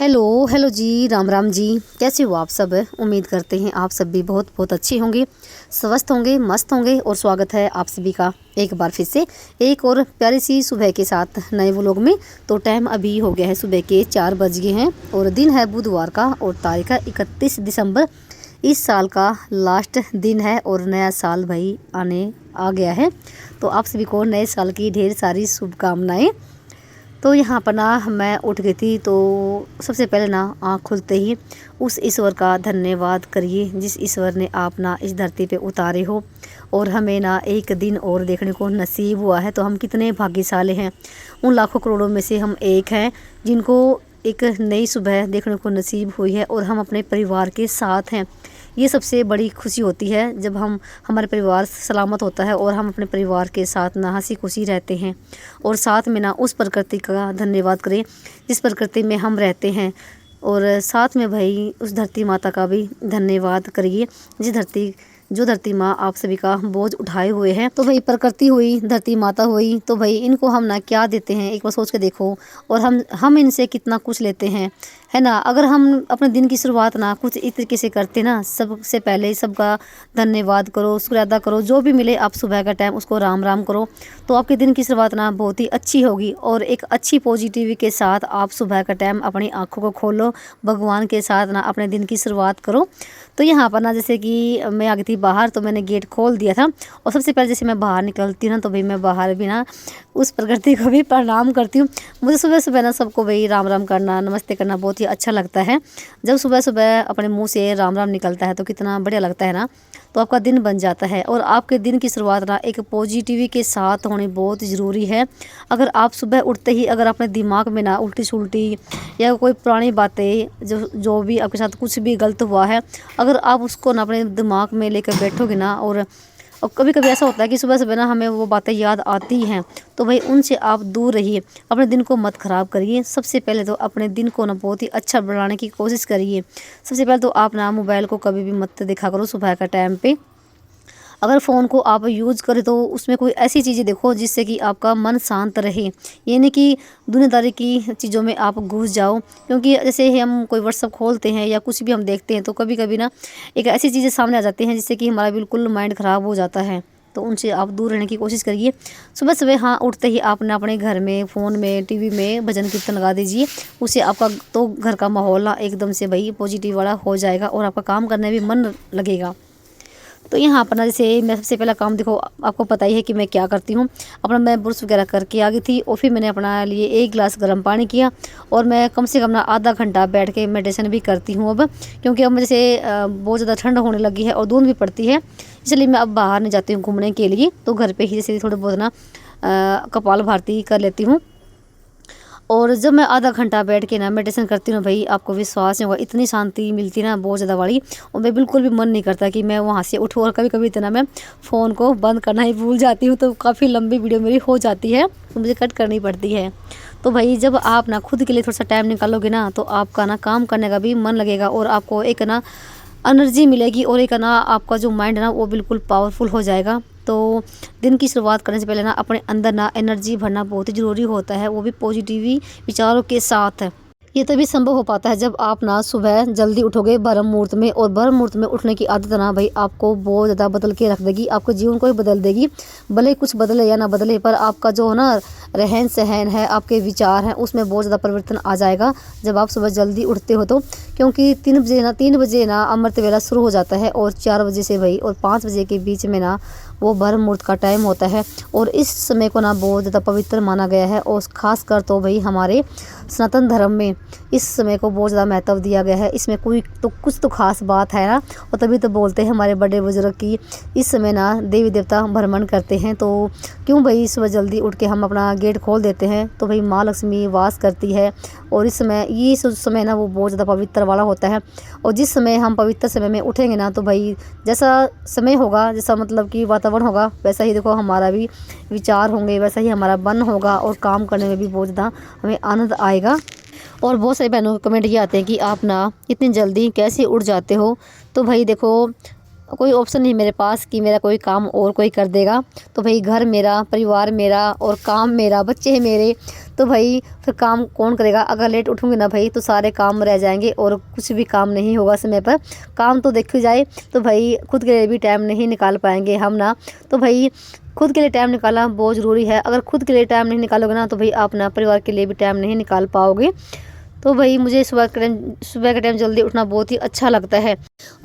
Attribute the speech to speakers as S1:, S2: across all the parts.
S1: Hello hello जी, राम राम जी। कैसे हो आप सब? उम्मीद करते हैं आप सब भी बहुत बहुत अच्छे होंगे, स्वस्थ होंगे, मस्त होंगे। और स्वागत है आप सभी का एक बार फिर से एक और प्यारी सी सुबह के साथ नए व्लॉग में। तो टाइम अभी हो गया है, सुबह के 4 बज गए हैं और दिन है बुधवार का और तारीख है 31 दिसंबर। इस साल का लास्ट दिन है और नया साल भाई आने आ गया है। तो आप सभी को नए साल की ढेर सारी शुभकामनाएँ। तो यहाँ पर ना मैं उठ गई थी, तो सबसे पहले ना आँख खुलते ही उस ईश्वर का धन्यवाद करिए जिस ईश्वर ने आप ना इस धरती पे उतारे हो और हमें ना एक दिन और देखने को नसीब हुआ है। तो हम कितने भाग्यशाली हैं, उन लाखों करोड़ों में से हम एक हैं जिनको एक नई सुबह देखने को नसीब हुई है और हम अपने परिवार के साथ हैं। ये सबसे बड़ी खुशी होती है जब हमारे परिवार सलामत होता है और हम अपने परिवार के साथ ना हंसी खुशी रहते हैं। और साथ में ना उस प्रकृति का धन्यवाद करें जिस प्रकृति में हम रहते हैं। और साथ में भाई उस धरती माता का भी धन्यवाद करिए जो धरती माँ आप सभी का बोझ उठाए हुए हैं। तो भाई प्रकृति हुई, धरती माता हुई, तो भाई इनको हम ना क्या देते हैं, एक बार सोच के देखो। और हम इनसे कितना कुछ लेते हैं, है ना। अगर हम अपने दिन की शुरुआत ना कुछ इस तरीके से करते ना, सबसे पहले सबका धन्यवाद करो, शुक्र अदा करो, जो भी मिले आप सुबह का टाइम उसको राम राम करो, तो आपके दिन की शुरुआत ना बहुत ही अच्छी होगी। और एक अच्छी पॉजिटिविटी के साथ आप सुबह का टाइम अपनी आँखों को खोलो, भगवान के साथ ना अपने दिन की शुरुआत करो। तो यहाँ पर ना जैसे कि मैं आ गई थी बाहर, तो मैंने गेट खोल दिया था और सबसे पहले जैसे मैं बाहर निकलती हूँ ना, तो भाई मैं बाहर भी ना उस प्रकृति को भी प्रणाम करती हूँ। मुझे सुबह सुबह ना सबको भाई राम राम करना, नमस्ते करना बहुत ही अच्छा लगता है। जब सुबह सुबह अपने मुंह से राम राम निकलता है तो कितना बढ़िया लगता है ना। तो आपका दिन बन जाता है और आपके दिन की शुरुआत ना एक पॉजिटिविटी के साथ होनी बहुत ज़रूरी है। अगर आप सुबह उठते ही अगर अपने दिमाग में ना उल्टी सुल्टी या कोई पुरानी बातें जो भी आपके साथ कुछ भी गलत हुआ है, अगर आप उसको ना अपने दिमाग में लेकर बैठोगे ना, और कभी कभी ऐसा होता है कि सुबह सुबह ना हमें वो बातें याद आती हैं, तो भाई उनसे आप दूर रहिए, अपने दिन को मत ख़राब करिए। सबसे पहले तो अपने दिन को ना बहुत ही अच्छा बनाने की कोशिश करिए। सबसे पहले तो आप ना मोबाइल को कभी भी मत देखा करो सुबह का टाइम पे। अगर फ़ोन को आप यूज़ करें तो उसमें कोई ऐसी चीज़ें देखो जिससे कि आपका मन शांत रहे, ये नहीं कि दुनियादारी की चीज़ों में आप घुस जाओ। क्योंकि जैसे ही हम कोई व्हाट्सअप खोलते हैं या कुछ भी हम देखते हैं, तो कभी कभी ना एक ऐसी चीज़ें सामने आ जाती हैं जिससे कि हमारा बिल्कुल माइंड ख़राब हो जाता है। तो उनसे आप दूर रहने की कोशिश करिए। सुबह सुबह हाँ उठते ही आपने अपने घर में फ़ोन में टीवी में भजन कीर्तन लगा दीजिए, उससे आपका तो घर का माहौल ना एकदम से भाई पॉजिटिव वाला हो जाएगा और आपका काम करने में मन लगेगा। तो यहाँ पर ना जैसे मैं सबसे पहला काम देखो, आपको पता ही है कि मैं क्या करती हूँ। अपना मैं ब्रश वगैरह करके आ गई थी और फिर मैंने अपना लिए 1 गिलास गर्म पानी किया और मैं कम से कम ना आधा घंटा बैठ के मेडिटेशन भी करती हूँ अब। क्योंकि अब मुझे जैसे बहुत ज़्यादा ठंड होने लगी है और धुंध भी पड़ती है, इसलिए मैं अब बाहर नहीं जाती हूँ घूमने के लिए। तो घर पर ही जैसे थोड़ा बहुत ना कपाल भारती कर लेती हूँ। और जब मैं आधा घंटा बैठ के ना मेडिटेशन करती हूँ भाई, आपको विश्वास नहीं होगा इतनी शांति मिलती है ना, बहुत ज़्यादा वाली। और मैं बिल्कुल भी मन नहीं करता कि मैं वहाँ से उठूँ। और कभी कभी इतना मैं फ़ोन को बंद करना ही भूल जाती हूँ, तो काफ़ी लंबी वीडियो मेरी हो जाती है तो मुझे कट करनी पड़ती है। तो भाई जब आप ना खुद के लिए थोड़ा सा टाइम निकालोगे ना, तो आपका ना काम करने का भी मन लगेगा और आपको एक ना एनर्जी मिलेगी और एक ना आपका जो माइंड है ना वो बिल्कुल पावरफुल हो जाएगा। तो दिन की शुरुआत करने से पहले ना अपने अंदर ना एनर्जी भरना बहुत ही ज़रूरी होता है, वो भी पॉजिटिव विचारों के साथ। ये तभी संभव हो पाता है जब आप ना सुबह जल्दी उठोगे ब्रह्म मुहूर्त में। और ब्रह्म मुहूर्त में उठने की आदत ना भाई आपको बहुत ज़्यादा बदल के रख देगी, आपके जीवन को ही बदल देगी। भले कुछ बदले या ना बदले, पर आपका जो ना रहन सहन है, आपके विचार हैं, उसमें बहुत ज़्यादा परिवर्तन आ जाएगा जब आप सुबह जल्दी उठते हो। तो क्योंकि 3 बजे ना अमृत वेला शुरू हो जाता है और 4 बजे से भाई और 5 बजे के बीच में ना वो ब्रह्म मुहूर्त का टाइम होता है। और इस समय को ना बहुत ज़्यादा पवित्र माना गया है और ख़ासकर तो भाई हमारे सनातन धर्म में इस समय को बहुत ज़्यादा महत्व दिया गया है। इसमें कुछ तो खास बात है ना, और तभी तो बोलते हैं हमारे बड़े बुजुर्ग की इस समय ना देवी देवता भ्रमण करते हैं। तो क्यों भाई सुबह जल्दी उठ के हम अपना गेट खोल देते हैं, तो भाई माँ लक्ष्मी वास करती है। और इस समय ये समय ना वो बहुत ज़्यादा पवित्र वाला होता है। और जिस समय हम पवित्र समय में उठेंगे ना, तो भाई जैसा समय होगा, जैसा मतलब कि वातावरण होगा, वैसा ही देखो हमारा भी विचार होंगे, वैसा ही हमारा मन होगा और काम करने में भी बहुत ज़्यादा हमें आनंद आएगा। और बहुत सारी बहनों के कमेंट ये आते हैं कि आप ना इतनी जल्दी कैसे उठ जाते हो। तो भाई देखो कोई ऑप्शन नहीं मेरे पास कि मेरा कोई काम और कोई कर देगा। तो भाई घर मेरा, परिवार मेरा और काम मेरा, बच्चे हैं मेरे, तो भाई फिर काम कौन करेगा। अगर लेट उठूँगी ना भाई तो सारे काम रह जाएंगे और कुछ भी काम नहीं होगा समय पर। काम तो देखी जाए तो भाई खुद के लिए भी टाइम नहीं निकाल पाएंगे हम ना। तो भाई खुद के लिए टाइम निकालना बहुत ज़रूरी है। अगर खुद के लिए टाइम नहीं निकालोगे ना तो भाई आप ना परिवार के लिए भी टाइम नहीं निकाल पाओगे। तो भाई मुझे सुबह के टाइम जल्दी उठना बहुत ही अच्छा लगता है।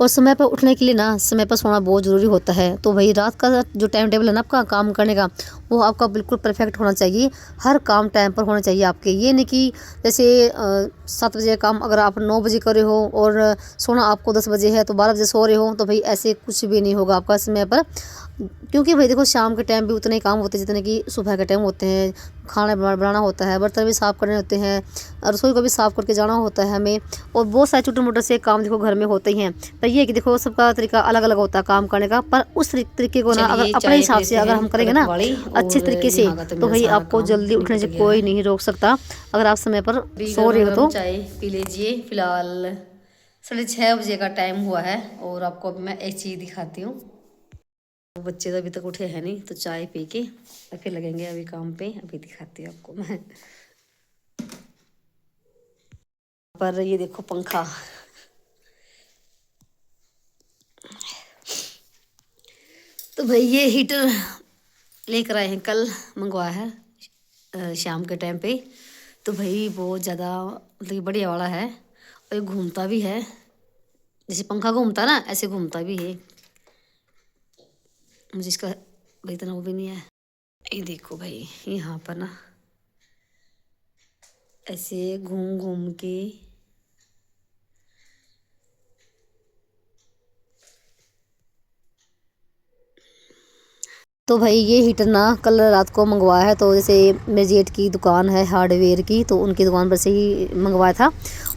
S1: और समय पर उठने के लिए ना समय पर सोना बहुत ज़रूरी होता है। तो भाई रात का जो टाइम टेबल है ना आपका काम करने का, वो आपका बिल्कुल परफेक्ट होना चाहिए। हर काम टाइम पर होना चाहिए आपके। ये नहीं कि जैसे 7 बजे काम अगर आप 9 बजे कर रहे हो और सोना आपको 10 बजे है तो 12 बजे सो रहे हो, तो भाई ऐसे कुछ भी नहीं होगा आपका समय पर। क्योंकि भाई देखो शाम के टाइम भी उतने ही काम होते हैं जितने कि सुबह के टाइम होते हैं। खाना बनाना होता है, बर्तन भी साफ़ करने होते हैं, रसोई को भी साफ़ करके जाना होता है हमें, और बहुत सारे छोटे मोटे से काम देखो घर में होते ही हैं। पर ये है कि देखो सबका तरीका अलग अलग होता है काम करने का। पर उस तरीके को ना अगर अपने हिसाब से अगर हम करेंगे ना अच्छे तरीके से, तो भाई आपको जल्दी उठने से कोई नहीं रोक सकता। अगर आप समय पर सो रहे हो तो चाय पी लीजिए। फिलहाल 6:30 बजे का टाइम हुआ है और आपको अभी मैं एक चीज़ दिखाती हूँ। बच्चे तो अभी तक उठे हैं नहीं, तो चाय पी के फिर लगेंगे अभी काम पे। अभी दिखाती हूँ आपको मैं। पर ये देखो पंखा, तो भाई ये हीटर लेकर आए हैं, कल मंगवाया है शाम के टाइम पे। तो भाई बहुत ज़्यादा मतलब बढ़िया वाला है और ये घूमता भी है। जैसे पंखा घूमता ना ऐसे घूमता भी है। मुझे इसका भाई इतना वो भी नहीं है। ये देखो भाई यहाँ पर ना ऐसे घूम घूम के तो भाई ये हीटर ना कल रात को मंगवाया है। तो जैसे मेरे जेठ की दुकान है हार्डवेयर की, तो उनकी दुकान पर से ही मंगवाया था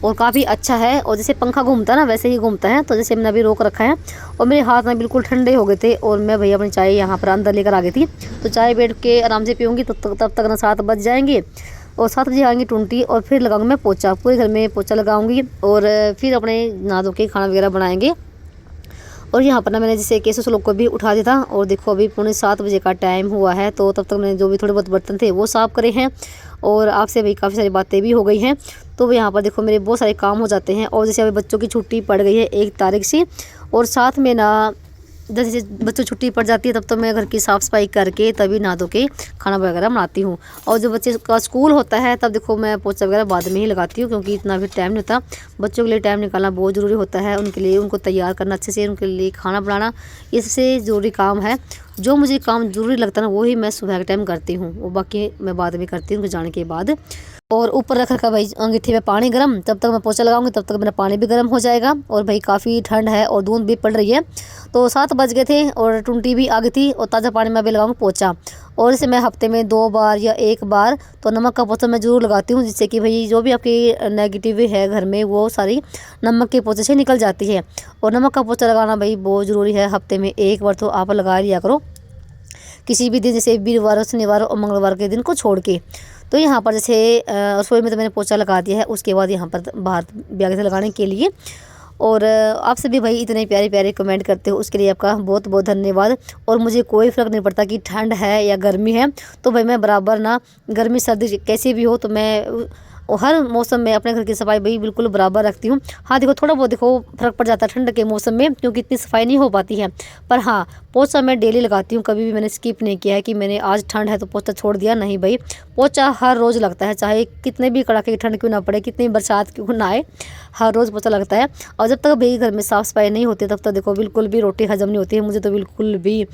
S1: और काफ़ी अच्छा है। और जैसे पंखा घूमता है ना वैसे ही घूमता है। तो जैसे मैंने अभी रोक रखा है और मेरे हाथ में बिल्कुल ठंडे हो गए थे और मैं भैया अपनी चाय यहाँ पर अंदर लेकर आ गई थी। तो चाय बैठ के आराम से पीऊँगी तब तक ना 7 बज जाएंगे और 7 बजे आएंगी टूंटी और फिर लगाऊंगी मैं पोछा। पूरे घर में पोछा लगाऊंगी और फिर अपने नहा धो के खाना वगैरह बनाएंगे। और यहाँ पर ना मैंने जैसे केसो लोग को भी उठा दिया था और देखो अभी 7:45 बजे का टाइम हुआ है। तो तब तक मैंने जो भी थोड़े बहुत बर्तन थे वो साफ़ करे हैं और आपसे भी काफ़ी सारी बातें भी हो गई हैं। तो यहाँ पर देखो मेरे बहुत सारे काम हो जाते हैं। और जैसे अभी बच्चों की छुट्टी पड़ गई है 1 तारीख से, और साथ में ना जैसे बच्चों छुट्टी पड़ जाती है तब तो मैं घर की साफ़ सफाई करके तभी नहा धो के खाना वगैरह बनाती हूँ। और जब बच्चे का स्कूल होता है तब देखो मैं पोछा वगैरह बाद में ही लगाती हूँ, क्योंकि इतना भी टाइम नहीं होता। बच्चों के लिए टाइम निकालना बहुत ज़रूरी होता है। उनके लिए उनको तैयार करना अच्छे से, उनके लिए खाना बनाना, ये सबसे ज़रूरी काम है। जो मुझे काम ज़रूरी लगता है ना वही मैं सुबह के टाइम करती हूँ, वो बाकी मैं बाद में करती हूँ जाने के बाद। और ऊपर रख रखा भाई अंगीठी में पानी गर्म, जब तक मैं पोछा लगाऊंगी तब तक मेरा पानी भी गर्म हो जाएगा। और भाई काफ़ी ठंड है और धूप भी पड़ रही है। तो 7 बज गए थे और टूंटी भी आ गई थी और ताज़ा पानी में अभी लगाऊंगी पोछा। और इसे मैं हफ्ते में 2 बार या 1 बार तो नमक का पोछा मैं ज़रूर लगाती हूँ, जिससे कि भाई जो भी आपकी नेगेटिव है घर में वो सारी नमक के पोछे से निकल जाती है। और नमक का पोछा लगाना भाई बहुत ज़रूरी है, हफ्ते में 1 बार तो आप लगा लिया करो, किसी भी दिन जैसे वीरवार, शनिवार और मंगलवार के दिन को छोड़ के। तो यहाँ पर जैसे रसोई में तो मैंने पोछा लगा दिया है, उसके बाद यहाँ पर बाहर भी आगे से लगाने के लिए। और आपसे भी भाई इतने प्यारे प्यारे कमेंट करते हो उसके लिए आपका बहुत बहुत धन्यवाद। और मुझे कोई फ़र्क नहीं पड़ता कि ठंड है या गर्मी है, तो भाई मैं बराबर ना गर्मी सर्दी कैसे भी हो तो मैं और हर मौसम में अपने घर की सफाई भाई बिल्कुल बराबर रखती हूँ। हाँ देखो थोड़ा बहुत देखो फ़र्क पड़ जाता है ठंड के मौसम में, क्योंकि इतनी सफाई नहीं हो पाती है। पर हाँ पोछा मैं डेली लगाती हूँ, कभी भी मैंने स्किप नहीं किया है कि मैंने आज ठंड है तो पोछा छोड़ दिया, नहीं भाई पोछा हर रोज़ लगता है, चाहे कितने भी कड़ाके की ठंड क्यों ना पड़े, कितनी बरसात क्यों ना आए, हर रोज़ पोछा लगता है। और जब तक भाई घर में साफ़ सफाई नहीं होती तब तक देखो बिल्कुल भी रोटी हजम नहीं होती है मुझे तो बिल्कुल भी।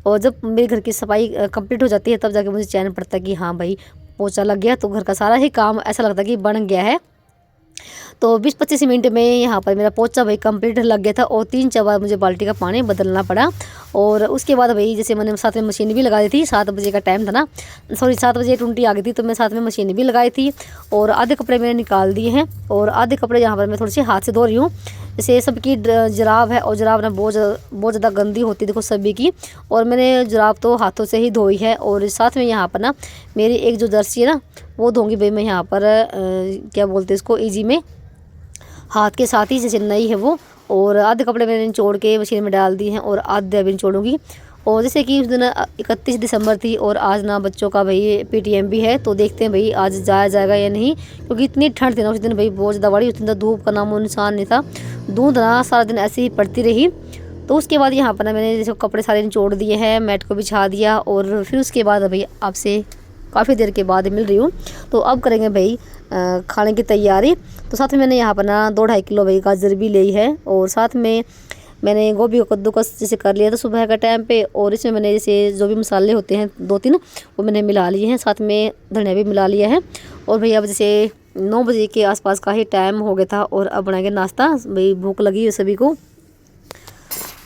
S1: और जब मेरे घर की सफाई कंप्लीट हो जाती है तब जाके मुझे चैन पड़ता है कि हाँ भाई पोछा लग गया, तो घर का सारा ही काम ऐसा लगता है कि बन गया है। तो 20-25 मिनट में यहाँ पर मेरा पोछा भाई कंप्लीट लग गया था और 3-4 बार मुझे बाल्टी का पानी बदलना पड़ा। और उसके बाद भाई जैसे मैंने साथ में मशीन भी लगा दी थी, 7 बजे का टाइम था ना, सॉरी 7 बजे टूंटी आ गई थी, तो मैं साथ में मशीन भी लगाई थी। और आधे कपड़े मैंने निकाल दिए हैं और आधे कपड़े यहाँ पर मैं थोड़ी सी हाथ से धो रही हूँ। जैसे सबकी जुराब है और जुराब ना बहुत ज़्यादा गंदी होती है देखो सभी की, और मैंने जुराब तो हाथों से ही धोई है। और साथ में यहाँ पर ना मेरी एक जो जर्सी है ना वो धोंगी भाई मैं यहाँ पर क्या बोलते हैं इसको ईजी में, हाथ के साथ ही जैसे नई है वो, और आधे कपड़े मैंने निचोड़ के मशीन में डाल दिए हैं और आधे अभी निचोड़ूंगी। और जैसे कि उस दिन 31 दिसंबर थी और आज ना बच्चों का भाई PTM भी है, तो देखते हैं भाई आज जाया जाएगा या नहीं, क्योंकि इतनी ठंड थी ना उस दिन भाई, बहुत ज़्यादा बड़ी। उस दिन तो धूप का नामो निशान नहीं था, धूप ना सारा दिन ऐसे ही पड़ती रही। तो उसके बाद यहाँ पर ना मैंने जैसे कपड़े सारे निचोड़ दिए हैं, मैट को बिछा दिया और फिर उसके बाद भाई आपसे काफ़ी देर के बाद मिल रही हूँ। तो अब करेंगे भाई खाने की तैयारी। तो साथ में मैंने यहाँ पर ना 2-2.5 किलो भाई गाजर भी ली है और साथ में मैंने गोभी को कद्दूकस जैसे कर लिया था सुबह का टाइम पे। और इसमें मैंने जैसे जो भी मसाले होते हैं 2-3 वो मैंने मिला लिए हैं, साथ में धनिया भी मिला लिया है। और भाई अब जैसे 9 बजे के आसपास का ही टाइम हो गया था और अब बनाएंगे नाश्ता। भाई भूख लगी है सभी को।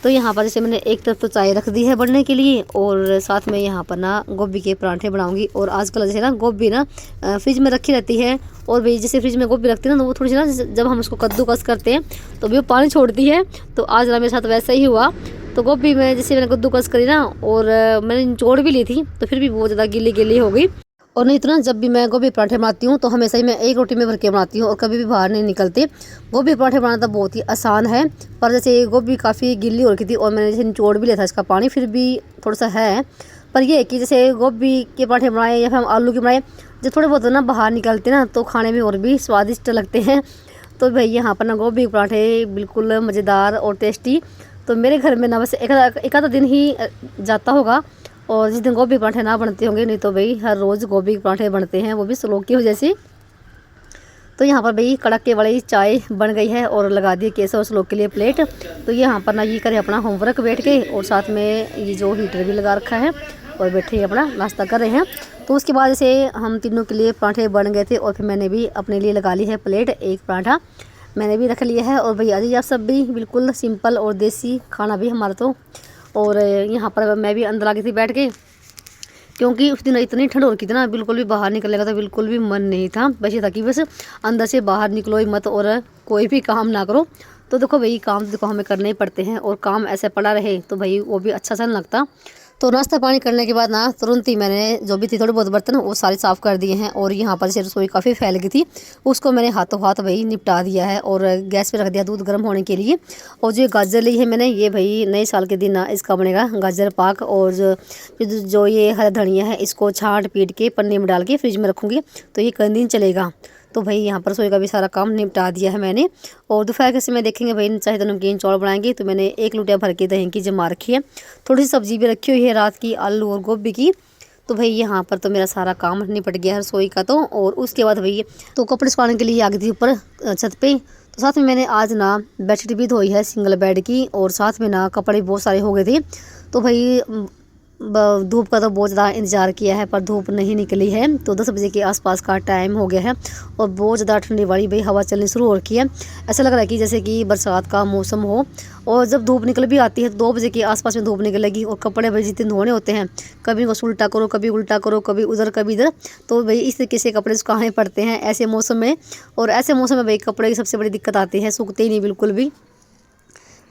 S1: तो यहाँ पर जैसे मैंने एक तरफ तो चाय रख दी है बनने के लिए और साथ में यहाँ पर ना गोभी के पराठे बनाऊंगी। और आजकल जैसे ना गोभी ना फ्रिज में रखी रहती है, और भाई जैसे फ्रिज में गोभी रखती है ना तो वो थोड़ी सी ना जब हम उसको कद्दूकस करते हैं तो भी वो पानी छोड़ती है। तो आज ना मेरे साथ वैसा ही हुआ। तो गोभी में जैसे मैंने कद्दूकस करी ना और मैंने निचोड़ भी ली थी तो फिर भी बहुत ज़्यादा गीली गीली हो गई। और नहीं तो ना जब भी मैं गोभी पराठे बनाती हूँ तो हमेशा ही मैं एक रोटी में भर के बनाती हूँ और कभी भी बाहर नहीं निकलते। गोभी पराठे बनाना तो बहुत ही आसान है, पर जैसे गोभी काफ़ी गीली हो रखी थी और मैंने जैसे निचोड़ भी लिया था इसका पानी, फिर भी थोड़ा सा है। पर ये है कि जैसे गोभी के पराठे बनाए या फिर हम आलू के बनाए, जब थोड़े बहुत ना बाहर निकलते ना तो खाने में और भी स्वादिष्ट लगते हैं। तो भाई यहाँ पर ना गोभी के पराठे बिल्कुल मज़ेदार और टेस्टी। तो मेरे घर में ना बस एक आधा दिन ही जाता होगा, और जिस दिन गोभी पराठे ना बनते होंगे, नहीं तो भाई हर रोज़ गोभी के पराठे बनते हैं, वो भी स्लोक की वजह से। तो यहाँ पर भाई कड़क वाली चाय बन गई है और लगा दिए केसर और स्लोक के लिए प्लेट। तो यहाँ पर ना ये करे अपना होमवर्क बैठ के, और साथ में ये जो हीटर भी लगा रखा है और बैठे अपना नाश्ता कर रहे हैं। तो उसके बाद जैसे हम तीनों के लिए पराठे बन गए थे और फिर मैंने भी अपने लिए लगा ली है प्लेट, एक पराठा मैंने भी रख लिया है। और भैया जी आप सब भी बिल्कुल सिंपल और देसी खाना भी हमारा तो। और यहाँ पर मैं भी अंदर आ गई थी बैठ के, क्योंकि उस दिन इतनी ठंड हो रखी थी ना, बिल्कुल भी बाहर निकलने का तो बिल्कुल भी मन नहीं था। बस ये था कि बस अंदर से बाहर निकलो ही मत और कोई भी काम ना करो। तो देखो भाई काम तो देखो हमें करने ही पड़ते हैं, और काम ऐसे पड़ा रहे तो भाई वो भी अच्छा सा नहीं लगता। तो नाश्ता पानी करने के बाद ना तुरंत ही मैंने जो भी थी थोड़े बहुत बर्तन वो सारे साफ़ कर दिए हैं। और यहाँ पर से रसोई काफ़ी फैल गई थी, उसको मैंने हाथों हाथ भाई निपटा दिया है और गैस पे रख दिया दूध गर्म होने के लिए। और जो गाजर ली है मैंने, ये भाई नए साल के दिन ना इसका बनेगा गाजर पाक। और जो ये हरा धनिया है इसको छाँट पीट के पन्नी में डाल के फ्रिज में रखूँगी तो ये कई दिन चलेगा। तो भाई यहाँ पर रसोई का भी सारा काम निपटा दिया है मैंने। और दोपहर के समय देखेंगे भाई चाहे तो नमकीन चौल बनाएंगे, तो मैंने 1 लोटिया भर के दही की जमा रखी है। थोड़ी सी सब्जी भी रखी हुई है रात की, आलू और गोभी की। तो भाई यहाँ पर तो मेरा सारा काम निपट गया है रसोई का तो। और उसके बाद भाई तो कपड़े सुखाने के लिए आ गई थी ऊपर छत पे। तो साथ में मैंने आज ना बेडशीट भी धोई है सिंगल बेड की, और साथ में ना कपड़े बहुत सारे हो गए थे। तो भाई धूप का तो बहुत ज़्यादा इंतज़ार किया है पर धूप नहीं निकली है। तो 10 बजे के आसपास का टाइम हो गया है और बहुत ज़्यादा ठंडी वाली भाई हवा चलनी शुरू हो रखी है। ऐसा लग रहा है कि जैसे कि बरसात का मौसम हो। और जब धूप निकल भी आती है तो 2 बजे के आसपास में धूप निकलेगी और कपड़े भाई जितने धोने होते हैं, कभी उनको उल्टा करो कभी उल्टा करो कभी उधर कभी इधर, तो भाई इस तरीके से कपड़े सुखाने पड़ते हैं ऐसे मौसम में। और ऐसे मौसम में भाई कपड़े की सबसे बड़ी दिक्कत आती है, सूखते ही नहीं बिल्कुल भी।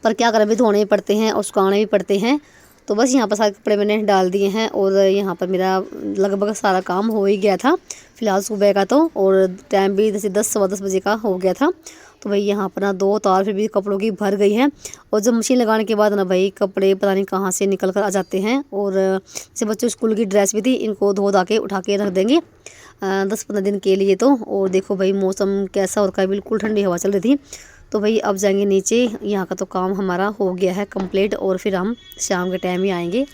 S1: पर क्या करें, भी धोने भी पड़ते हैं और सुखाने भी पड़ते हैं। तो बस यहाँ पर सारे कपड़े मैंने डाल दिए हैं और यहाँ पर मेरा लगभग सारा काम हो ही गया था फ़िलहाल सुबह का तो। और टाइम भी जैसे 10 सवा 10 बजे का हो गया था। तो भाई यहाँ पर ना 2 तार फिर भी कपड़ों की भर गई है। और जब मशीन लगाने के बाद ना भाई कपड़े पता नहीं कहाँ से निकल कर आ जाते हैं। और जैसे बच्चों स्कूल की ड्रेस भी थी, इनको धो धा के उठा के रख देंगे 10-15 दिन के लिए तो। और देखो भाई मौसम कैसा हो रखा है, बिल्कुल ठंडी हवा चल रही थी। तो भाई अब जाएंगे नीचे, यहाँ का तो काम हमारा हो गया है कंप्लीट और फिर हम शाम के टाइम ही आएंगे।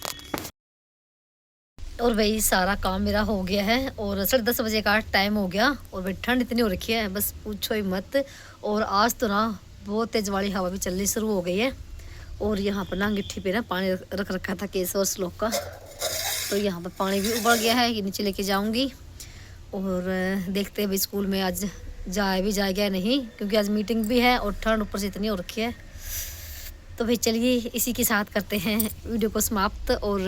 S1: और भाई सारा काम मेरा हो गया है और 10:30 बजे का टाइम हो गया। और भाई ठंड इतनी हो रखी है बस पूछो ही मत। और आज तो ना बहुत तेज वाली हवा भी चलनी शुरू हो गई है। और यहाँ पर ना गिट्टी पे ना पानी रख रखा था केसर और श्लोक का, तो यहाँ पर पानी भी उबल गया है, ये नीचे लेके जाऊँगी। और देखते हैं भाई स्कूल में आज जाएगा नहीं, क्योंकि आज मीटिंग भी है और ठंड ऊपर से इतनी हो रखी है। तो भाई चलिए इसी के साथ करते हैं वीडियो को समाप्त और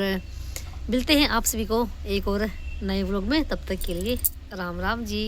S1: मिलते हैं आप सभी को एक और नए व्लॉग में। तब तक के लिए राम राम जी।